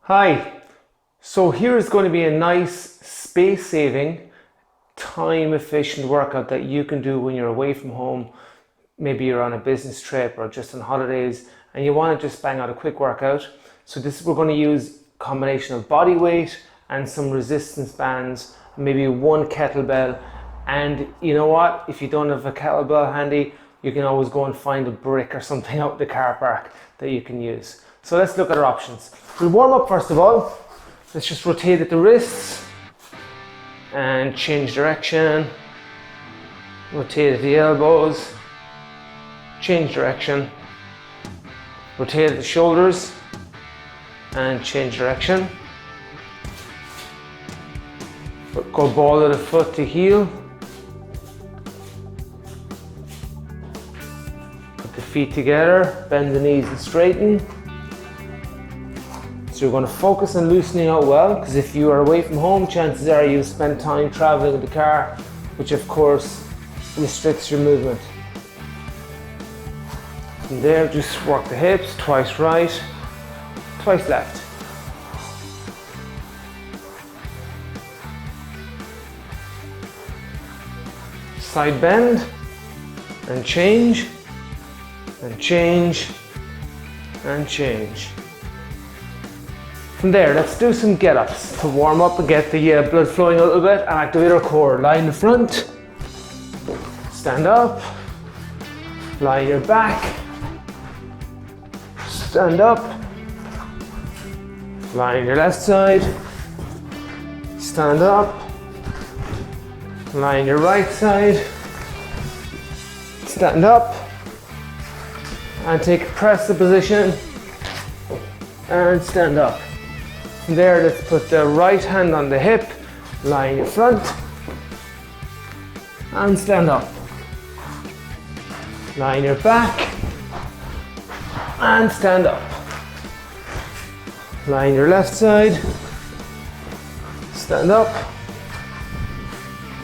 Hi, so here is going to be a nice space-saving, time-efficient workout that you can do when you're away from home. Maybe you're on a business trip or just on holidays and you want to just bang out a quick workout. So we're going to use a combination of body weight and some resistance bands, maybe one kettlebell. And you know what? If you don't have a kettlebell handy, you can always go and find a brick or something out in the car park that you can use. So let's look at our options. We'll warm up first of all. Let's just rotate at the wrists and change direction. Rotate at the elbows, change direction. Rotate at the shoulders and change direction. Go ball of the foot to heel. Put the feet together, bend the knees and straighten. So you're going to focus on loosening out well, because if you are away from home, chances are you'll spend time traveling in the car, which of course restricts your movement. From there, just work the hips, twice right, twice left. Side bend, and change, and change, and change. From there, let's do some get-ups to warm up and get the blood flowing a little bit and activate our core. Lie in the front, stand up, lie in your back, stand up, lie on your left side, stand up, lie on your right side, stand up, and take a press position and stand up. From there, let's put the right hand on the hip, lie in your front, and stand up. Lie in your back, and stand up. Lie on your left side, stand up.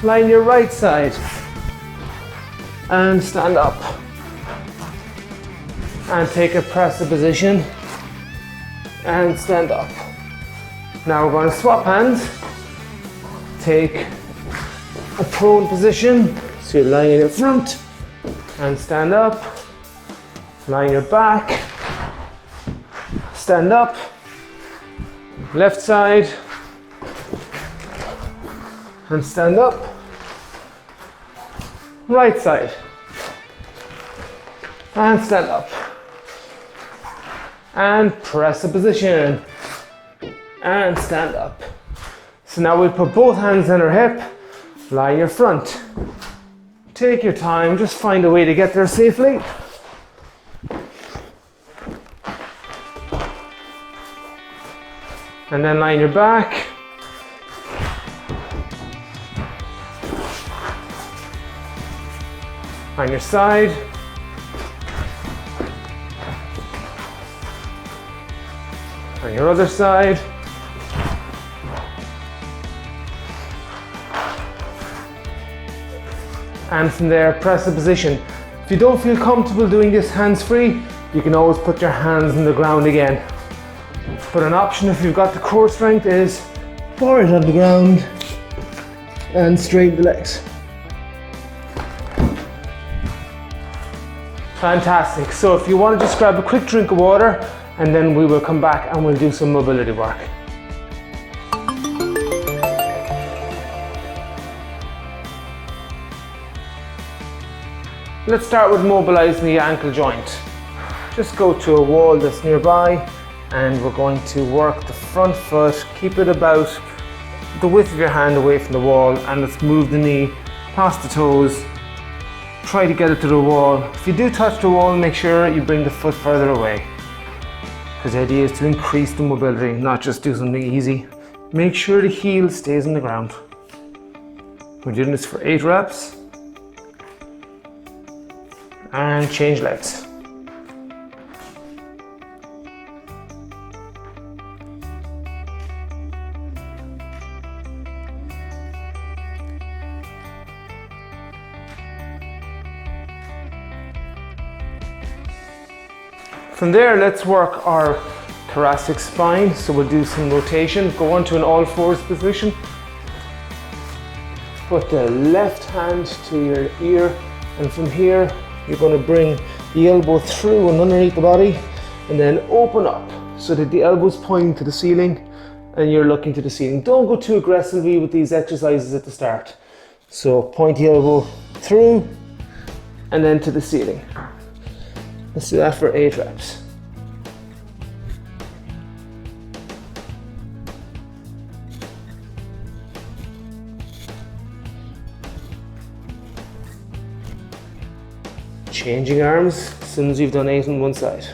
Lie on your right side, and stand up. And take a press position, and stand up. Now we're going to swap hands. Take a prone position, so you're lying in your front, and stand up. Lie on your back, stand up. Left side, and stand up. Right side, and stand up. And press a position, and stand up. So now we'll put both hands on our hip, lie in your front. Take your time, just find a way to get there safely. And then lie in your back. On your side. On your other side. And from there, press a position. If you don't feel comfortable doing this hands-free, you can always put your hands on the ground again. But an option, if you've got the core strength, is bar it on the ground and straighten the legs. Fantastic. So if you want to just grab a quick drink of water, and then we will come back and we'll do some mobility work. Let's start with mobilizing the ankle joint. Just go to a wall that's nearby, and we're going to work the front foot. Keep it about the width of your hand away from the wall, and let's move the knee past the toes. Try to get it to the wall. If you do touch the wall, make sure you bring the foot further away, because the idea is to increase the mobility, not just do something easy. Make sure the heel stays on the ground. We're doing this for 8 reps. And change legs. From there, let's work our thoracic spine. So we'll do some rotation. Go on to an all fours position. Put the left hand to your ear, and from here you're going to bring the elbow through and underneath the body, and then open up so that the elbow's pointing to the ceiling and you're looking to the ceiling. Don't go too aggressively with these exercises at the start. So point the elbow through and then to the ceiling. Let's do that for 8 reps. Changing arms as soon as you've done 8 on one side.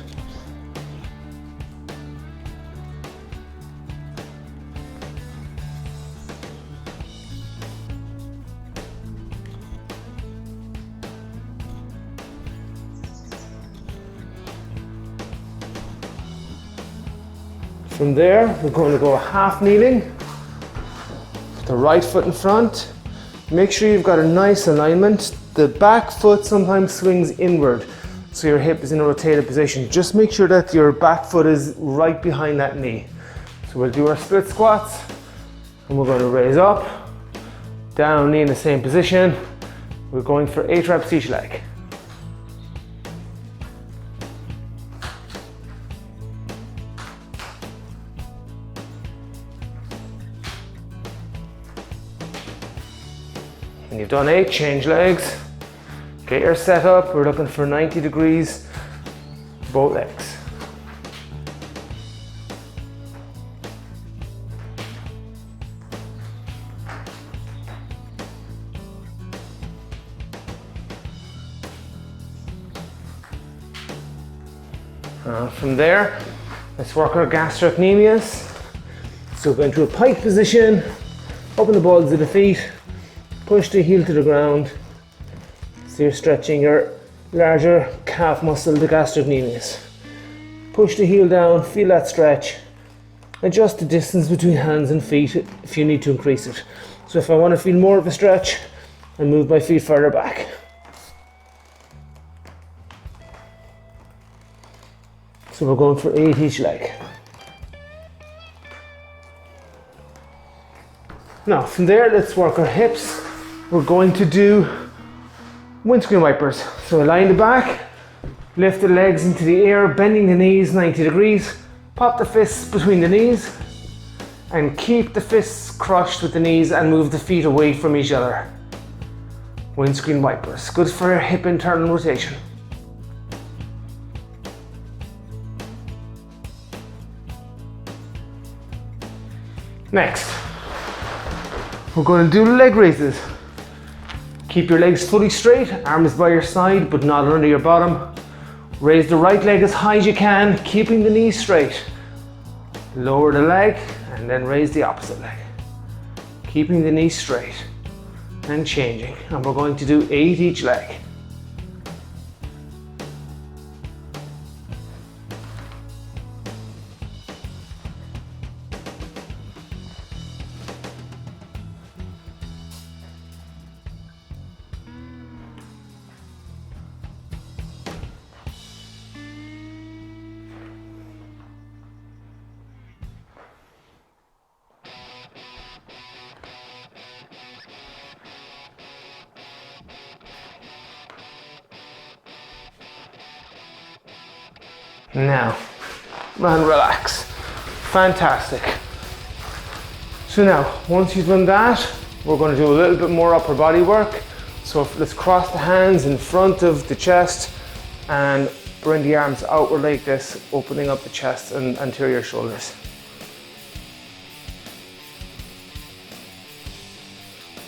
From there, we're going to go half kneeling. Put the right foot in front. Make sure you've got a nice alignment. The back foot sometimes swings inward, so your hip is in a rotated position. Just make sure that your back foot is right behind that knee. So we'll do our split squats, and we're going to raise up, down, knee in the same position. We're going for 8 reps each leg. When you've done 8, change legs. Get your set up. We're looking for 90 degrees, both legs. From there, let's work our gastrocnemius. So go into a pike position, open the balls of the feet, push the heel to the ground. So you're stretching your larger calf muscle, the gastrocnemius. Push the heel down, feel that stretch. Adjust the distance between hands and feet if you need to increase it. So if I want to feel more of a stretch, I move my feet further back. So we're going for 8 each leg. Now from there, let's work our hips. We're going to do windscreen wipers. So align the back, lift the legs into the air, bending the knees 90 degrees, pop the fists between the knees, and keep the fists crushed with the knees and move the feet away from each other. Windscreen wipers, good for your hip internal rotation. Next, we're going to do leg raises. Keep your legs fully straight, arms by your side but not under your bottom. Raise the right leg as high as you can, keeping the knees straight. Lower the leg and then raise the opposite leg. Keeping the knees straight and changing. And we're going to do 8 each leg. Now, and relax. Fantastic. So now, once you've done that, we're going to do a little bit more upper body work. So let's cross the hands in front of the chest and bring the arms outward like this, opening up the chest and anterior shoulders.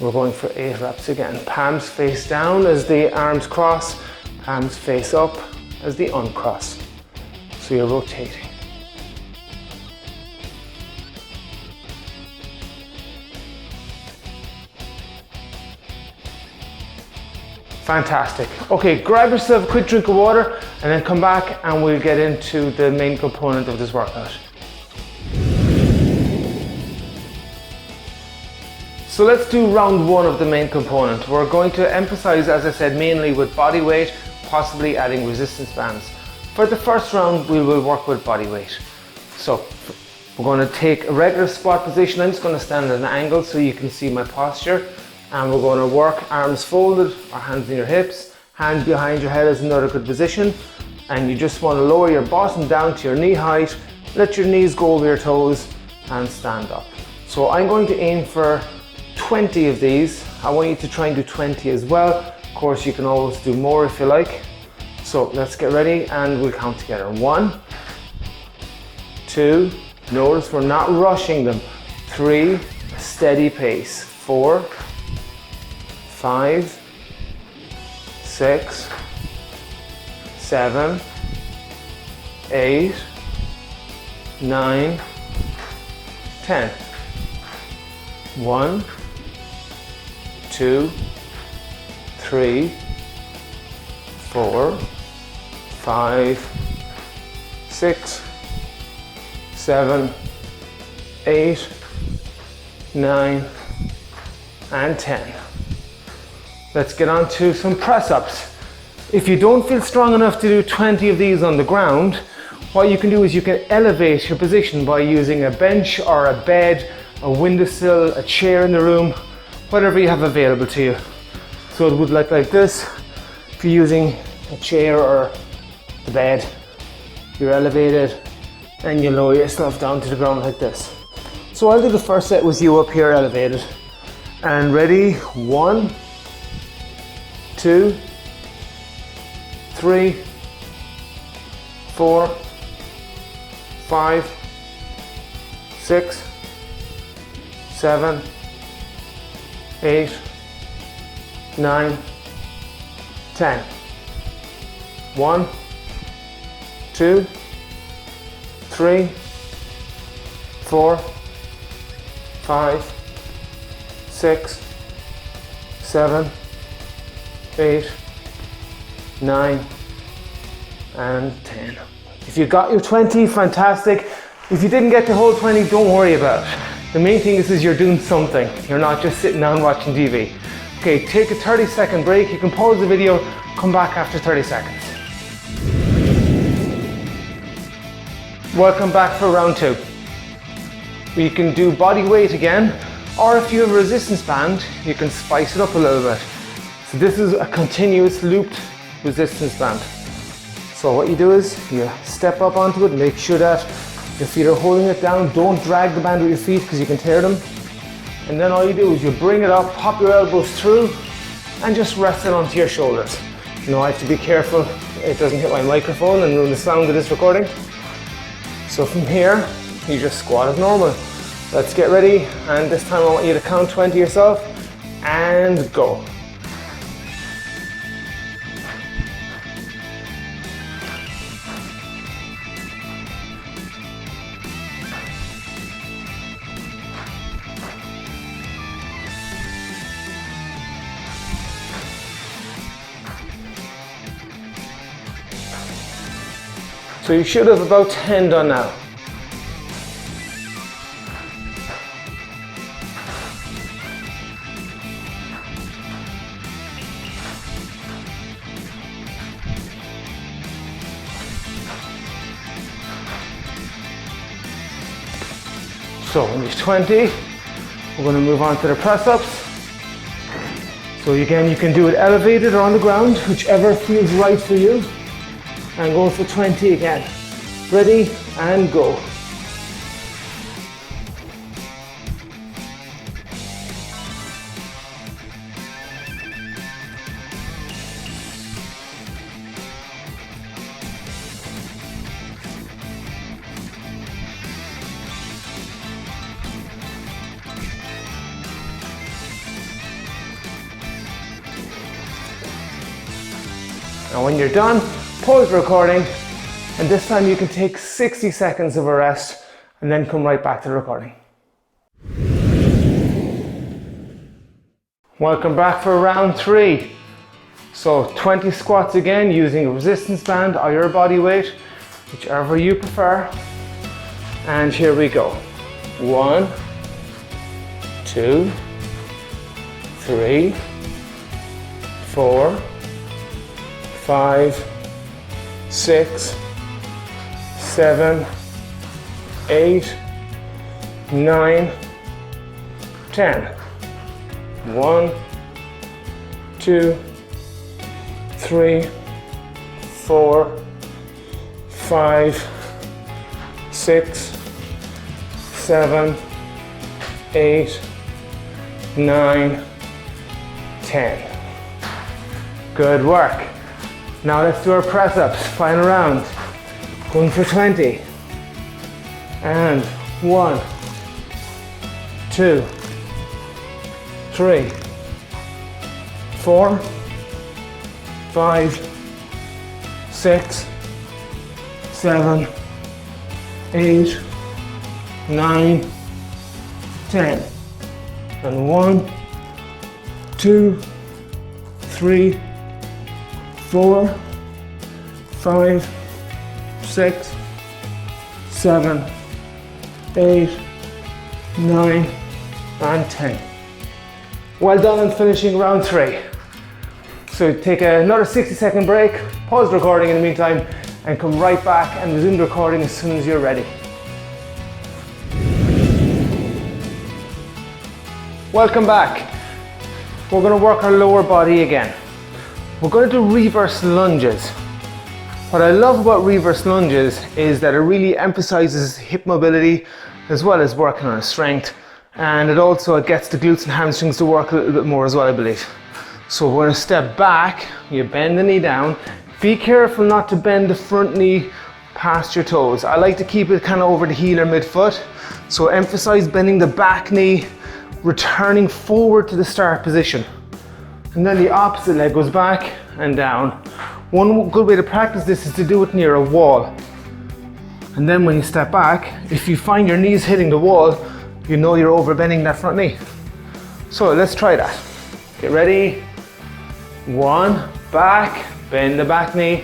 We're going for 8 reps again. Palms face down as the arms cross, palms face up as they uncross. So you're rotating. Fantastic. Okay, grab yourself a quick drink of water and then come back and we'll get into the main component of this workout. So let's do round 1 of the main component. We're going to emphasize, as I said, mainly with body weight, possibly adding resistance bands. For the first round, we will work with body weight. So we're going to take a regular squat position. I'm just going to stand at an angle so you can see my posture. And we're going to work arms folded, or hands in your hips, hands behind your head is another good position. And you just want to lower your bottom down to your knee height, let your knees go over your toes and stand up. So I'm going to aim for 20 of these. I want you to try and do 20 as well. Of course, you can always do more if you like. So let's get ready and we'll count together. 1, 2, notice we're not rushing them. 3, steady pace. 4, 5, 6, 7, 8, 9, 10. 1, 2, 3, 4, 5, 6, 7, 8, 9, and 10. Let's get on to some press-ups. If you don't feel strong enough to do 20 of these on the ground, what you can do is you can elevate your position by using a bench or a bed, a windowsill, a chair in the room, whatever you have available to you. So it would look like this. If you're using a chair or the bed, you're elevated and you lower yourself down to the ground like this. So I'll do the first set with you up here elevated. And ready, 1, 2, 3, 4, 5, 6, 7, 8, 9, 10. 1, 2, 3, 4, 5, 6, 7, 8, 9, and 10. If you got your 20, fantastic. If you didn't get the whole 20, don't worry about it. The main thing is you're doing something. You're not just sitting down watching TV. Okay, take a 30-second break. You can pause the video, come back after 30 seconds. Welcome back for round 2. You can do body weight again, or if you have a resistance band, you can spice it up a little bit. So this is a continuous looped resistance band. So what you do is you step up onto it, make sure that your feet are holding it down. Don't drag the band with your feet because you can tear them. And then all you do is you bring it up, pop your elbows through, and just rest it onto your shoulders. You know, I have to be careful it doesn't hit my microphone and ruin the sound of this recording. So from here, you just squat as normal. Let's get ready, and this time I want you to count 20 yourself, and go. So you should have about 10 done now. So when there's 20, we're going to move on to the press-ups. So again, you can do it elevated or on the ground, whichever feels right for you. And go for 20 again. Ready, and go. And when you're done, pause the recording, and this time you can take 60 seconds of a rest and then come right back to the recording. Welcome back for round 3. So 20 squats again using a resistance band or your body weight, whichever you prefer. And here we go. 1, 2, 3, 4, 5, 6, 7, 8, 9, 10. 1, 2, 3, 4, 5, 6, 7, 8, 9, 10. Good work. Now let's do our press-ups. Final round. Going for 20. And 1, 2, 3, 4, 5, 6, 7, 8, 9, 10. And 1, 2, 3, 4, 5, 6, 7, 8, 9, and 10. Well done on finishing round 3. So take another 60-second break, pause the recording in the meantime, and come right back and resume the recording as soon as you're ready. Welcome back. We're going to work our lower body again. We're going to do reverse lunges. What I love about reverse lunges is that it really emphasizes hip mobility as well as working on strength, and it also gets the glutes and hamstrings to work a little bit more as well, I believe. So we're going to step back, you bend the knee down. Be careful not to bend the front knee past your toes. I like to keep it kind of over the heel or midfoot. So emphasize bending the back knee, returning forward to the start position. And then the opposite leg goes back and down. One good way to practice this is to do it near a wall. And then when you step back, if you find your knees hitting the wall, you know you're overbending that front knee. So let's try that. Get ready. 1, back, bend the back knee,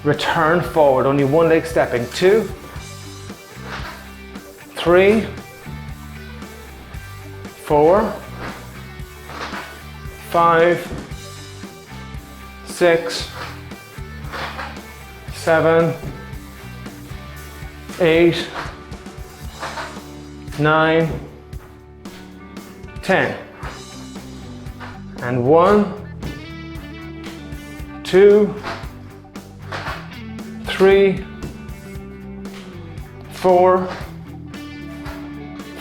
return forward, only one leg stepping. 2, 3, 4, 5, 6, 7, 8, 9, 10. And 1, 2, 3, 4,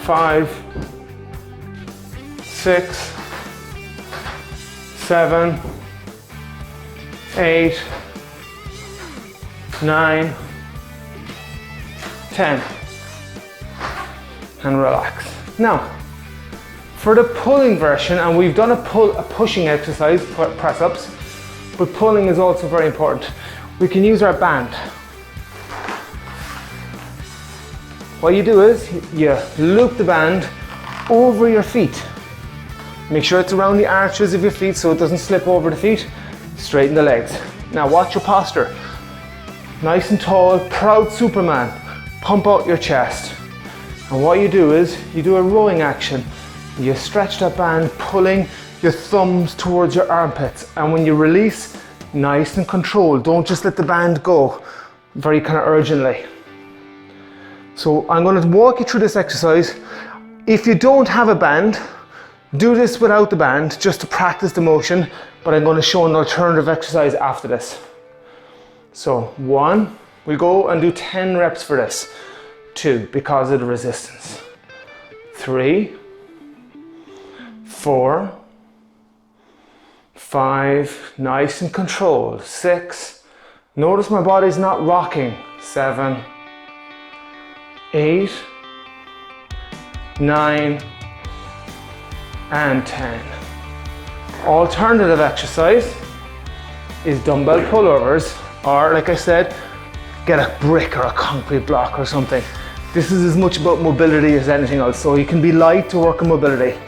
5, 6, 7, 8, 9, 10. And relax. Now, for the pulling version, and we've done a pushing exercise, press-ups, but pulling is also very important. We can use our band. What you do is, you loop the band over your feet. Make sure it's around the arches of your feet so it doesn't slip over the feet. Straighten the legs. Now watch your posture. Nice and tall, proud Superman. Pump out your chest. And what you do is, you do a rowing action. You stretch that band, pulling your thumbs towards your armpits. And when you release, nice and controlled. Don't just let the band go very kind of urgently. So I'm going to walk you through this exercise. If you don't have a band, do this without the band just to practice the motion, but I'm going to show an alternative exercise after this. So 1, we go and do 10 reps for this. 2, because of the resistance. 3, 4, 5, nice and controlled. 6, notice my body's not rocking. 7, 8, 9, and 10. Alternative exercise is dumbbell pullovers, or like I said, get a brick or a concrete block or something. This is as much about mobility as anything else, so you can be light to work on mobility.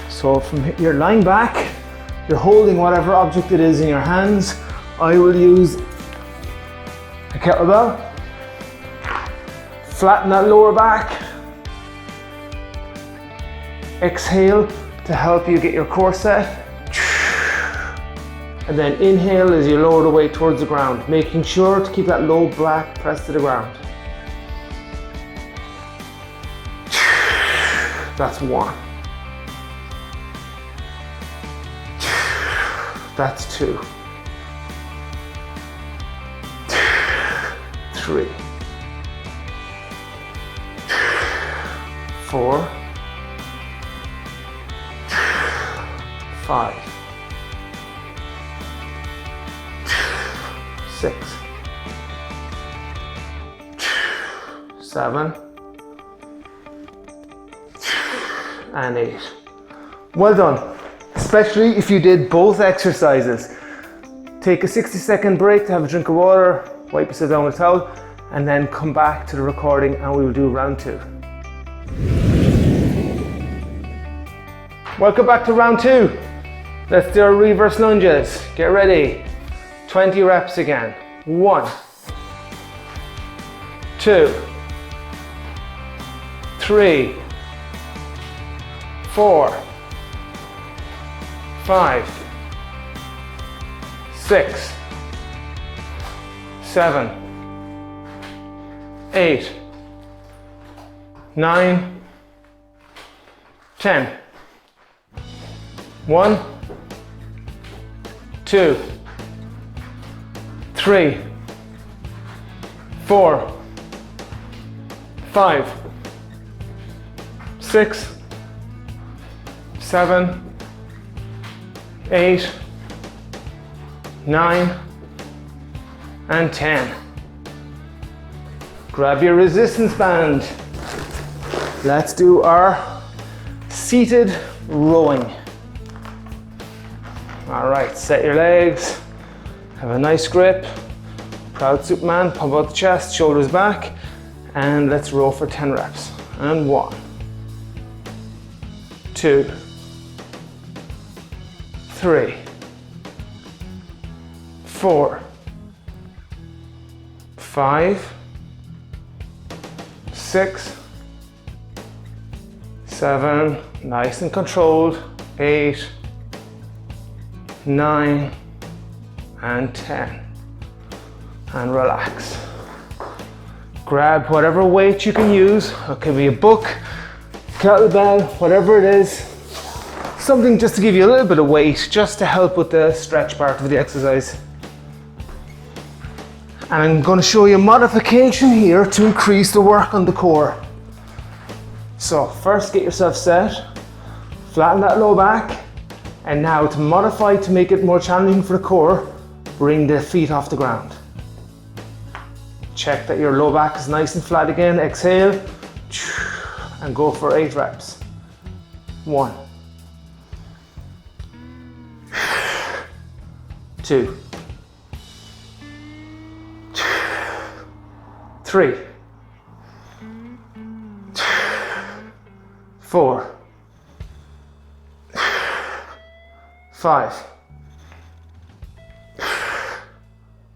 So you're lying back, you're holding whatever object it is in your hands. I will use a kettlebell. Flatten that lower back. Exhale to help you get your core set. And then inhale as you lower the weight towards the ground, making sure to keep that low back pressed to the ground. That's 1. That's 2. 3. 4. 5. 6. 7. And 8. Well done. Especially if you did both exercises. Take a 60-second break to have a drink of water, wipe yourself down with a towel, and then come back to the recording and we will do round 2. Welcome back to round 2. Let's do our reverse lunges. Get ready. 20 reps again. 1, 2, 3, 4, 5, 6, 7, 8, 9, 10. 1, 2, 3, 4, 5, 6, 7, 8, 9, and 10. Grab your resistance band. Let's do our seated rowing. All right, set your legs, have a nice grip. Proud Superman, pump out the chest, shoulders back, and let's row for 10 reps. And 1, 2, 3, 4, 5, 6, 7, nice and controlled, 8, 9, and 10. And relax. Grab whatever weight you can use. It could be a book, kettlebell, whatever it is. Something just to give you a little bit of weight, just to help with the stretch part of the exercise. And I'm going to show you a modification here to increase the work on the core. So first get yourself set, flatten that low back, and now to modify to make it more challenging for the core, bring the feet off the ground. Check that your low back is nice and flat again. Exhale and go for 8 reps. 1, 2, 3, 4, 5,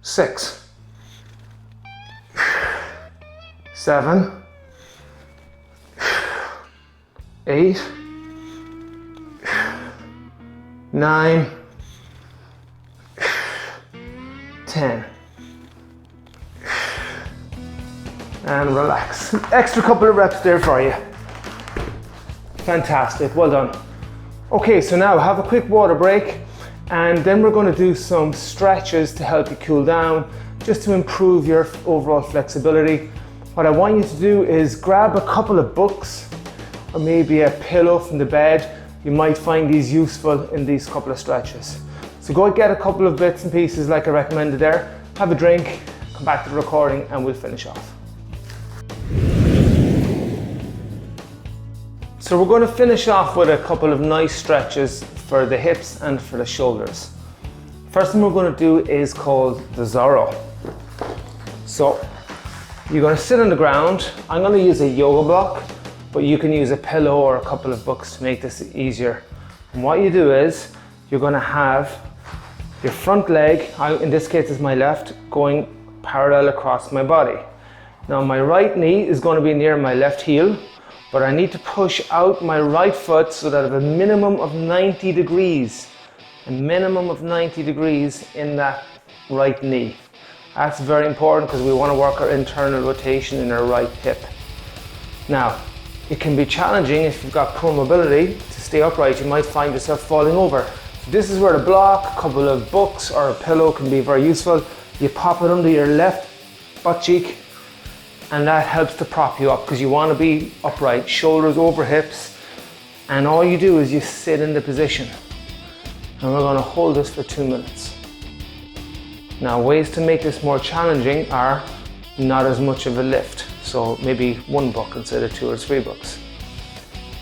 6, 7, 8, 9, 10. And relax. Extra couple of reps there for you. Fantastic, well done. Okay, so now have a quick water break, and then we're going to do some stretches to help you cool down, just to improve your overall flexibility. What I want you to do is grab a couple of books or maybe a pillow from the bed. You might find these useful in these couple of stretches. So go and get a couple of bits and pieces like I recommended there, have a drink, come back to the recording and we'll finish off. So we're going to finish off with a couple of nice stretches for the hips and for the shoulders. First one we're going to do is called the Zorro. So you're going to sit on the ground. I'm going to use a yoga block, but you can use a pillow or a couple of books to make this easier. And what you do is you're going to have your front leg, in this case is my left, going parallel across my body. Now my right knee is going to be near my left heel, but I need to push out my right foot so that I have a minimum of 90 degrees. A minimum of 90 degrees in that right knee. That's very important because we want to work our internal rotation in our right hip. Now, It can be challenging if you've got poor mobility to stay upright. You might find yourself falling over. So this is where a block, a couple of books or a pillow can be very useful. You pop it under your left butt cheek and that helps to prop you up because you want to be upright, shoulders over hips, and all you do is you sit in the position. And we're going to hold this for 2 minutes. Now, ways to make this more challenging are not as much of a lift. So maybe 1 book instead of 2 or 3 books.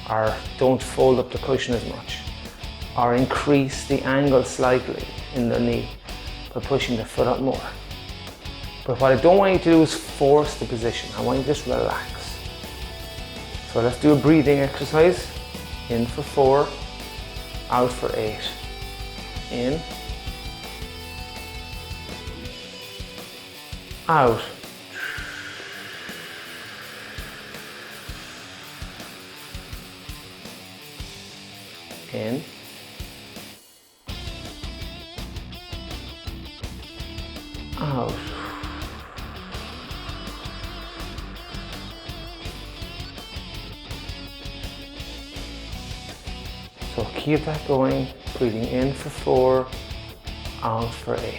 Or don't fold up the cushion as much. Or increase the angle slightly in the knee by pushing the foot up more. But what I don't want you to do is force the position. I want you to just relax. So let's do a breathing exercise. In for 4, out for 8. In, out. In, out. So keep that going, breathing in for 4, out for 8.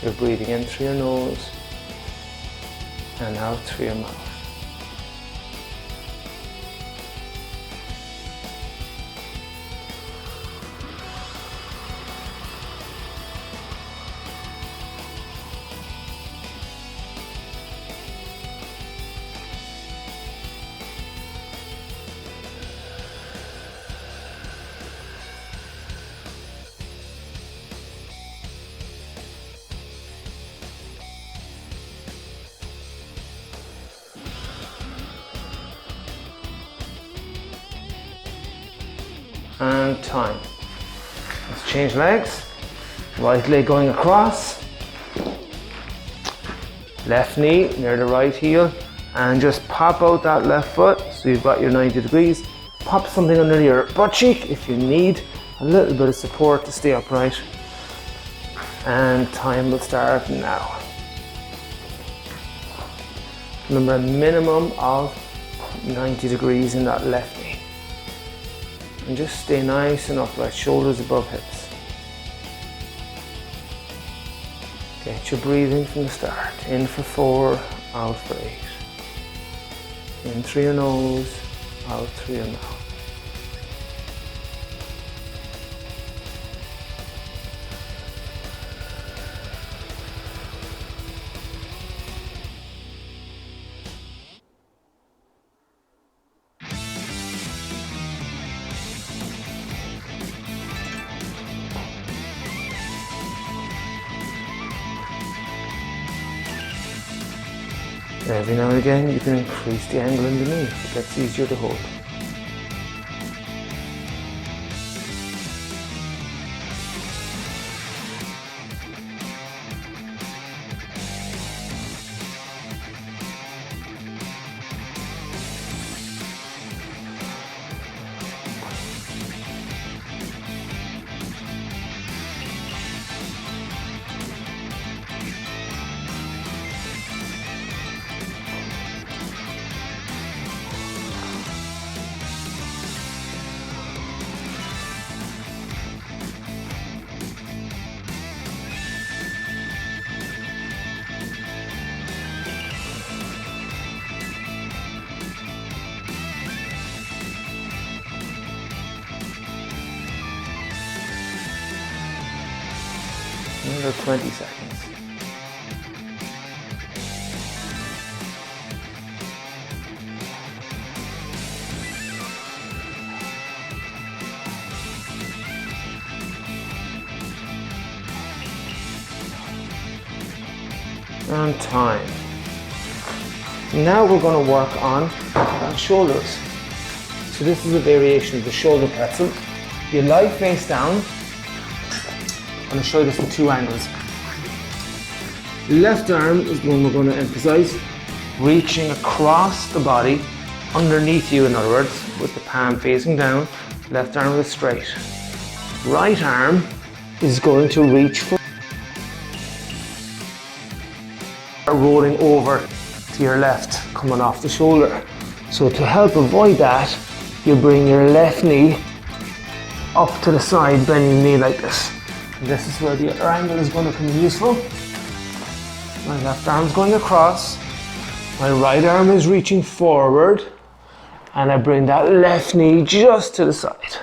You're breathing in through your nose and out through your mouth. And time. Let's change legs. Right leg going across. Left knee near the right heel. And just pop out that left foot so you've got your 90 degrees. Pop something under your butt cheek if you need a little bit of support to stay upright. And time will start now. Remember, a minimum of 90 degrees in that left knee. And just stay nice and upright, shoulders above hips. Get your breathing from the start. In for 4, out for 8. In through your nose, out through your mouth. Every now and again you can increase the angle in the knee, it gets easier to hold. Another 20 seconds. And time. Now we're going to work on shoulders. So this is a variation of the shoulder pretzel. You lie face down. I'm going to show you this in 2 angles. Left arm is the one we're going to emphasize, reaching across the body, underneath you in other words, with the palm facing down. Left arm is straight. Right arm is going to reach for rolling over to your left, coming off the shoulder. So to help avoid that, you bring your left knee up to the side, bending your knee like this. And this is where the other angle is going to come in useful. My left arm's going across, my right arm is reaching forward, and I bring that left knee just to the side.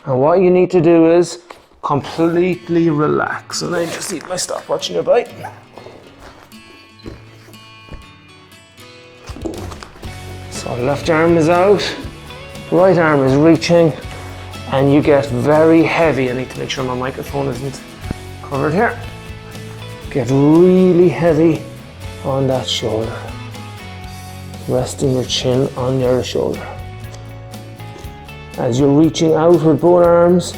And what you need to do is completely relax. And I just need my stopwatch nearby. So left arm is out, right arm is reaching, and you get very heavy. I need to make sure my microphone isn't covered here. Get really heavy on that shoulder. Resting your chin on your shoulder. As you're reaching out with both arms,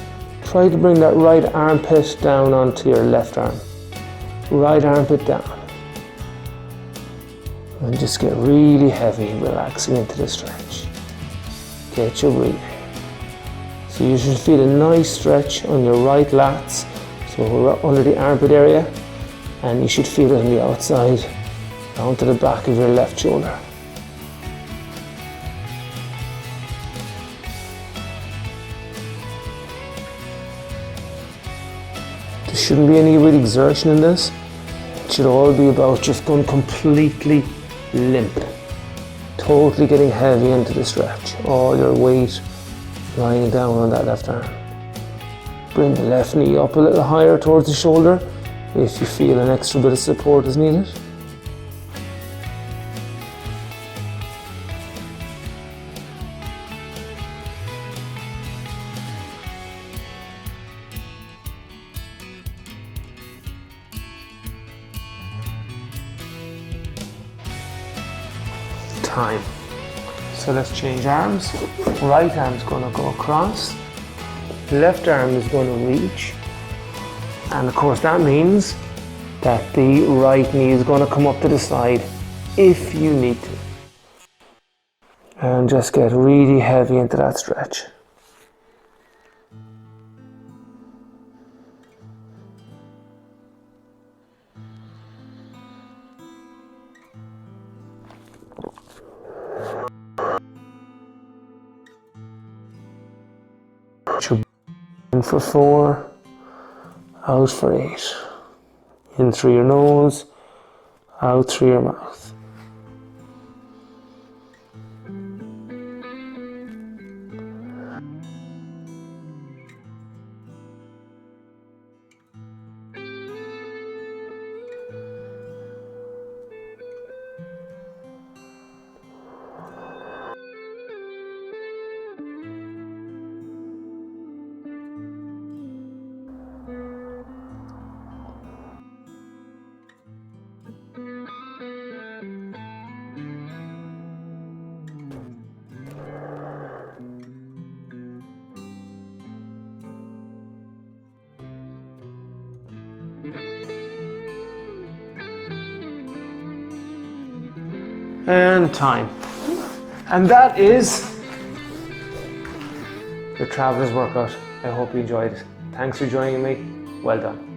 try to bring that right armpit down onto your left arm. Right armpit down. And just get really heavy, relaxing into the stretch. Get your breathing. So you should feel a nice stretch on your right lats, so we're under the armpit area, and you should feel it on the outside, down to the back of your left shoulder. There shouldn't be any real exertion in this. It should all be about just going completely limp. Totally getting heavy into the stretch. All your weight lying down on that left arm. Bring the left knee up a little higher towards the shoulder if you feel an extra bit of support is needed. Time. So let's change arms. Right arm's going to go across. Left arm is going to reach. And of course that means that the right knee is going to come up to the side if you need to. And just get really heavy into that stretch. In for 4, out for 8. In through your nose, out through your mouth. And time. And that is the Traveller's Workout. I hope you enjoyed it. Thanks for joining me. Well done.